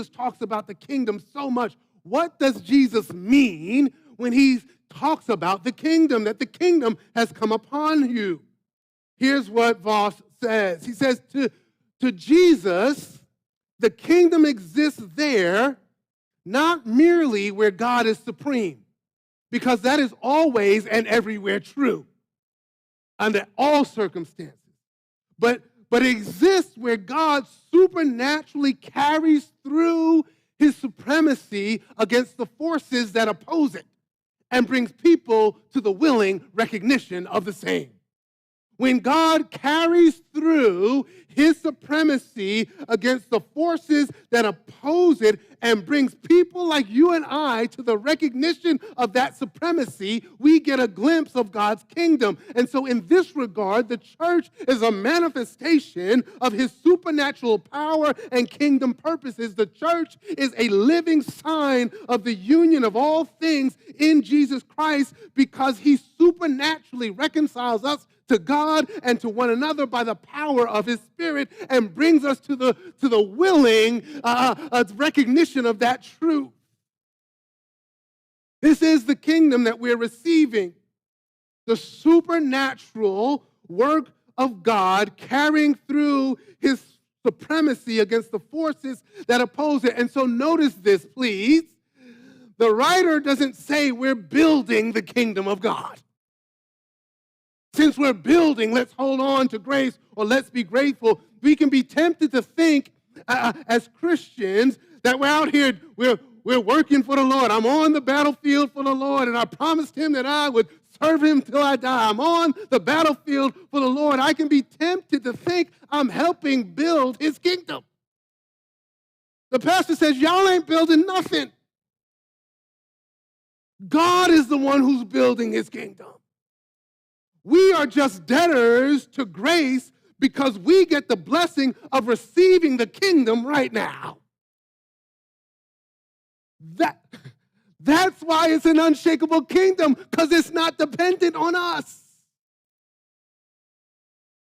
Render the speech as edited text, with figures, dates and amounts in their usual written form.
Jesus talks about the kingdom so much, what does Jesus mean when he talks about the kingdom, that the kingdom has come upon you? Here's what Voss says. He says, to Jesus, the kingdom exists there, not merely where God is supreme, because that is always and everywhere true, under all circumstances. But it exists where God supernaturally carries through his supremacy against the forces that oppose it and brings people to the willing recognition of the same. When God carries through his supremacy against the forces that oppose it and brings people like you and I to the recognition of that supremacy, we get a glimpse of God's kingdom. And so in this regard, the church is a manifestation of his supernatural power and kingdom purposes. The church is a living sign of the union of all things in Jesus Christ because he supernaturally reconciles us to God and to one another by the power of his Spirit and brings us to the willing recognition of that truth. This is the kingdom that we're receiving. The supernatural work of God carrying through his supremacy against the forces that oppose it. And so notice this, please. The writer doesn't say we're building the kingdom of God. Since we're building, let's hold on to grace or let's be grateful. We can be tempted to think as Christians that we're out here, we're working for the Lord. I'm on the battlefield for the Lord, and I promised him that I would serve him till I die. I'm on the battlefield for the Lord. I can be tempted to think I'm helping build his kingdom. The pastor says, y'all ain't building nothing. God is the one who's building his kingdom. We are just debtors to grace because we get the blessing of receiving the kingdom right now. That's why it's an unshakable kingdom, because it's not dependent on us.